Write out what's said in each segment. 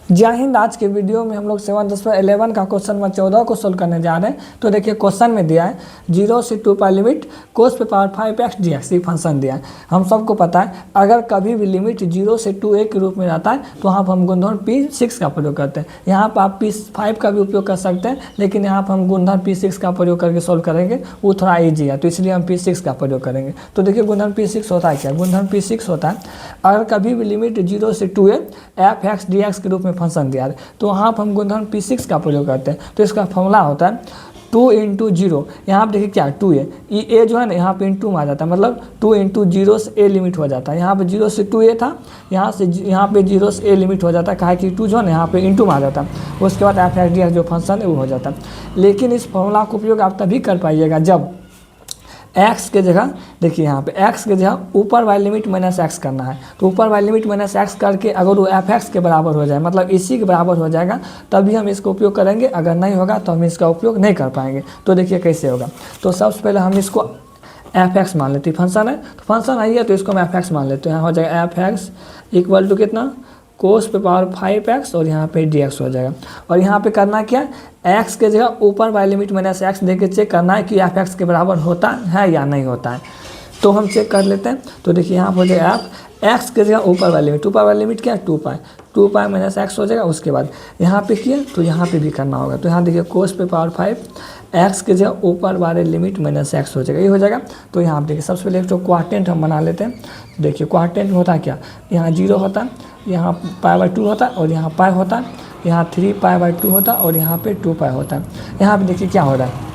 जय हिंद। आज के वीडियो में हम लोग 7.11 का क्वेश्चन नंबर 14 को सोल्व करने जा रहे हैं। तो देखिए क्वेश्चन में दिया है 0 से 2 पाई लिमिट कोस पे पावर 5x dx ये फंक्शन दिया है। हम सबको पता है अगर कभी भी लिमिट 0 से 2a के रूप में रहता है तो वहाँ पर हम गुणधर्म P6 का प्रयोग करते हैं। यहाँ पर आप P5 का भी उपयोग कर सकते हैं, लेकिन यहाँ पर हम गुणधर्म P6 का प्रयोग करके सोल्व करेंगे, वो थोड़ा ईजी है तो इसलिए हम P6 का प्रयोग करेंगे। तो देखिए गुणधर्म P6 होता है क्या? गुणधर्म P6 होता है अगर कभी भी लिमिट 0 से 2a f(x) dx के रूप में फंक्शन दिया है तो वहाँ पर हम गुणधर्म P6 का प्रयोग करते हैं। तो इसका फॉर्मूला होता है 2 × 0। यहाँ पर देखिए क्या 2a, ये a जो है ना यहाँ पे इंटू में आ जाता है, मतलब 2 × 0 से a लिमिट हो जाता है। यहाँ पे 0 से 2a था, यहाँ पे 0 से a लिमिट हो जाता है, कहा कि 2 जो है ना यहाँ पे इंटू में आ जाता है। उसके बाद f(x) dx जो फंक्शन है वो हो जाता है। लेकिन इस फॉर्मूला का उपयोग आप तभी कर पाइएगा जब x के जगह देखिए यहाँ पे x के जगह ऊपर वाली लिमिट माइनस x करना है। तो ऊपर वाली लिमिट माइनस x करके अगर वो f(x) के बराबर हो जाए, मतलब इसी के बराबर हो जाएगा, तभी हम इसका उपयोग करेंगे। अगर नहीं होगा तो हम इसका उपयोग नहीं कर पाएंगे। तो देखिए कैसे होगा। तो सबसे पहले हम इसको f(x) मान लेते हैं, फंक्शन है तो फंक्शन आई है तो इसको हम f(x) मान लेते हैं। यहाँ हो जाएगा f(x) इक्वल टू कितना कोस पे पावर 5x और यहाँ पे dx हो जाएगा। और यहाँ पे करना क्या है, x के जगह ऊपर वाली लिमिट माइनस x दे के चेक करना है कि f(x) के बराबर होता है या नहीं होता है। तो हम चेक कर लेते हैं। तो देखिए यहाँ पर हो जाएगा x के जगह ऊपर वाली लिमिट क्या है 2 पाई माइनस x हो जाएगा। उसके बाद यहाँ पे किया तो यहाँ पे भी करना होगा। तो यहाँ देखिए कोस पे पावर 5 x के जगह ऊपर वाले लिमिट माइनस x हो जाएगा, ये हो जाएगा। तो यहाँ पे देखिए सबसे पहले एक तो क्वार्टेंट हम बना लेते हैं। देखिए क्वार्टेंट में होता है क्या, यहाँ 0 होता है, यहाँ π/2 होता है और यहाँ पाई होता है, यहाँ 3π/2 होता है और यहाँ पे 2π होता है। यहाँ पे देखिए क्या हो रहा है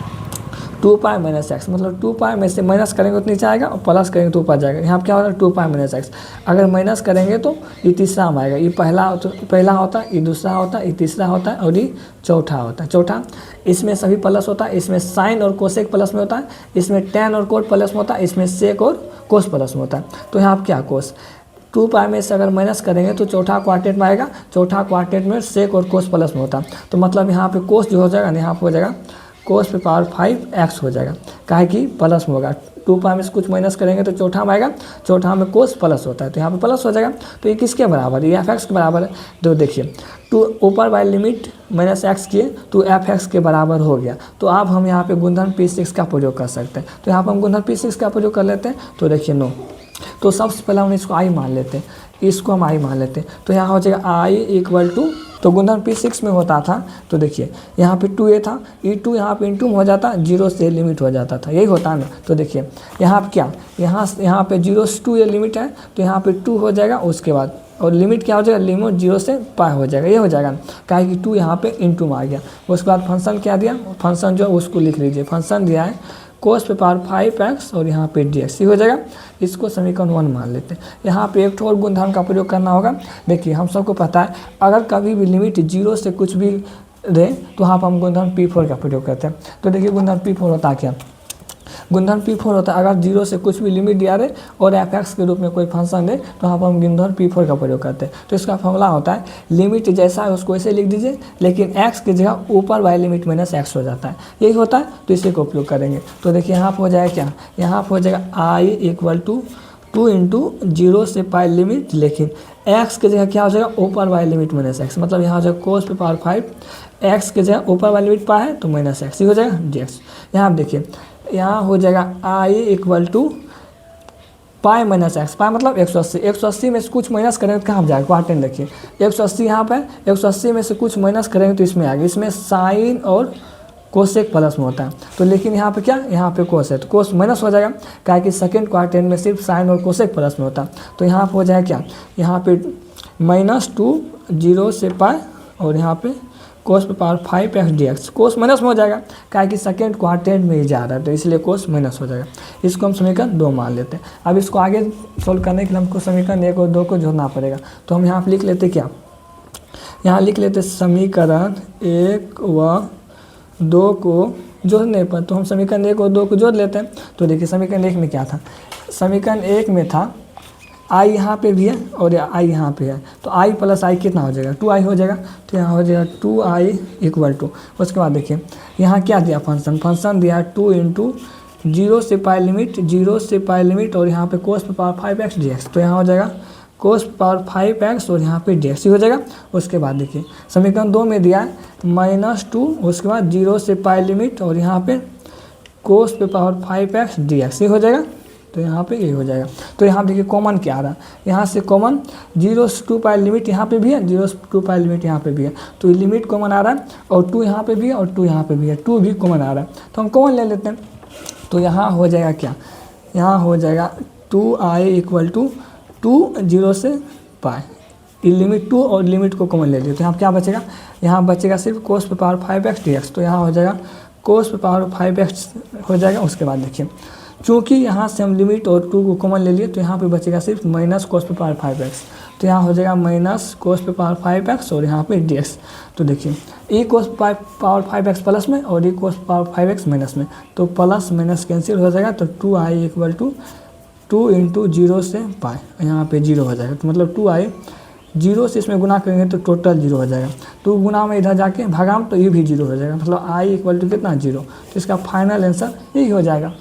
2π माइनस x, मतलब 2π में से माइनस करेंगे तो नीचे आएगा और प्लस करेंगे तो ऊपर जाएगा। यहाँ पे क्या हो रहा है 2π माइनस x। अगर माइनस करेंगे तो ये तीसरा में आएगा, ये पहला होता है, ये दूसरा होता है, ये तीसरा होता है और ये चौथा होता है। चौथा इसमें सभी प्लस होता है, इसमें साइन और कोसेक प्लस में होता है, इसमें tan और कोट प्लस में होता है, इसमें सेक और कोस प्लस में होता है। तो यहाँ पर क्या कोस 2π में से अगर माइनस करेंगे तो चौथा क्वार्टेट में आएगा, चौथा क्वार्टेट में सेक और कोस प्लस में होता है। तो मतलब यहाँ पे कोस जो हो जाएगा ना, यहाँ पे हो जाएगा कोस पे पावर 5x हो जाएगा, काहे कि प्लस में होगा। 2π में से कुछ माइनस करेंगे तो चौथा में आएगा, चौथा में कोस प्लस होता है तो यहाँ पे प्लस हो जाएगा। तो ये किसके बराबर है, ये f(x) के बराबर है। तो देखिए 2 ऊपर वाली लिमिट माइनस x किए तो f(x) के बराबर हो गया। तो अब हम यहाँ पे गुणधर्म P6 का प्रयोग कर सकते हैं। तो यहाँ पर हम गुणधर्म P6 का प्रयोग कर लेते हैं। तो देखिए नो, तो सबसे पहले हम इसको i मान लेते हैं, इसको हम i मान लेते हैं। तो यहाँ हो जाएगा i इक्वल टू, तो गुणधर्म P6 में होता था तो देखिए यहाँ पे 2a था, ये 2 यहाँ पे इंटू में हो जाता, 0 से लिमिट हो जाता था, यही होता है ना। तो देखिए यहाँ पे क्या, यहाँ पे 0 से 2a लिमिट है तो यहाँ पे 2 हो जाएगा। उसके बाद और लिमिट क्या हो जाएगा, लिमिट 0 से π हो जाएगा, ये हो जाएगा, काहे कि 2 यहाँ पे इंटू में आ गया। उसके बाद फंक्शन क्या दिया, फंक्शन जो है उसको लिख लीजिए। फंक्शन दिया है कोस पे पावर 5x और यहाँ पे dx, ये हो जाएगा। इसको समीकरण 1 मान लेते हैं। यहाँ पे एक और गुणधर्म का प्रयोग करना होगा। देखिए हम सबको पता है अगर कभी भी लिमिट 0 से कुछ भी रहे तो वहाँ पर हम गुणधर्म P4 का प्रयोग करते हैं। तो देखिए गुणधर्म P4 होता है क्या, गुणधर्म P4 होता है अगर 0 से कुछ भी लिमिट दिया रहे और f(x) के रूप में कोई फंक्शन दे तो वहाँ पर हम गुणधर्म P4 का प्रयोग करते हैं। तो इसका फॉर्मूला होता है लिमिट जैसा है उसको ऐसे लिख दीजिए, लेकिन x की जगह ऊपर वाली लिमिट माइनस x हो जाता है, यही होता है। तो इसी को उपयोग करेंगे। तो देखिए यहाँ पर हो जाएगा क्या, यहाँ पर हो जाएगा i इक्वल टू 2 × 0 से π लिमिट, लेकिन x के जगह क्या हो जाएगा ऊपर वाली लिमिट माइनस x, मतलब यहाँ हो जाएगा कोस पे पावर 5 x के जगह ऊपर वाली लिमिट π है तो माइनस x, ये हो जाएगा dx। यहाँ आप देखिए यहाँ हो जाएगा i equal to π minus x, π मतलब 180, 180 में से कुछ माइनस करेंगे तो कहाँ जाएगा क्वार्टेंट। देखिए 180 यहाँ पे, 180 में से कुछ माइनस करेंगे तो इसमें आएगा, इसमें साइन और कोसेक प्लस में होता है। तो लेकिन यहाँ पे क्या, यहाँ पे कोस है तो कोस माइनस हो जाएगा, क्या कि सेकंड क्वार्टेंट में सिर्फ साइन और कोसेक प्लस में होता है। तो यहाँ पे हो जाएगा क्या, यहाँ पे -2 0 से π और यहाँ पे कोस पे पावर 5x dx, कोस माइनस में हो जाएगा, क्या कि सेकंड क्वार्टेंट में ही जा रहा है तो इसलिए कोस माइनस हो जाएगा। इसको हम समीकरण 2 मान लेते हैं। अब इसको आगे सोल्व करने के लिए हमको समीकरण 1 और 2 को जोड़ना पड़ेगा। तो हम यहाँ पर लिख लेते क्या, यहाँ लिख लेते समीकरण 1 व 2 को जोड़ने पर, तो हम समीकरण 1 और 2 को जोड़ लेते हैं। तो देखिए समीकरण 1 में क्या था, समीकरण 1 में था i यहाँ पे भी है और i यहाँ पे है, तो i प्लस i कितना हो जाएगा 2i हो जाएगा। तो यहाँ हो जाएगा 2i इक्वल टू, उसके बाद देखिए यहाँ क्या दिया फंक्शन दिया 2 × 0 से π लिमिट, 0 से π लिमिट और यहाँ पे कोस पे पावर 5x dx। तो यहाँ हो जाएगा कोस पावर 5x और यहाँ पे dx हो जाएगा। उसके बाद देखिए समीकरण 2 में दिया है -2, उसके बाद 0 से पाई लिमिट और यहाँ पे कोस पे पावर 5x dx हो जाएगा। तो यहाँ पे ये हो जाएगा। तो यहाँ देखिए कॉमन क्या आ रहा है, यहाँ से कॉमन 0 से 2 पाई लिमिट यहाँ पे भी है, 0 से 2 पाई लिमिट यहाँ पे भी है। तो ये लिमिट कॉमन आ रहा है और 2 यहाँ पे भी है और 2 यहाँ पे भी है, 2 भी कॉमन आ रहा है। तो हम कॉमन ले लेते हैं। तो यहाँ हो जाएगा क्या, यहाँ हो जाएगा 2i = 2 0 से पाई, ये लिमिट 2 और लिमिट को कॉमन ले लिया। तो यहाँ क्या बचेगा, यहाँ बचेगा सिर्फ कोस पे पावर 5x dx। तो यहाँ हो जाएगा कोस पे पावर 5x हो जाएगा। उसके बाद देखिए चूँकि यहाँ से हम लिमिट और 2 को कॉमन ले लिए तो यहाँ पे बचेगा सिर्फ माइनस कोस पे पावर 5x। तो यहाँ हो जाएगा माइनस कोस पे पावर 5x और यहाँ पे dx। तो देखिए e कोस पावर 5x प्लस में और e कोस पावर 5x माइनस में, तो प्लस माइनस कैंसिल हो जाएगा। तो 2i = 2 × 0 से पाई, यहाँ पे 0 हो जाएगा। तो मतलब 2i 0 से इसमें गुना करेंगे तो टोटल 0 हो जाएगा। तो गुना में इधर जाके भागाम तो ये भी 0 हो जाएगा। मतलब i = कितना 0। तो इसका फाइनल आंसर यही हो जाएगा।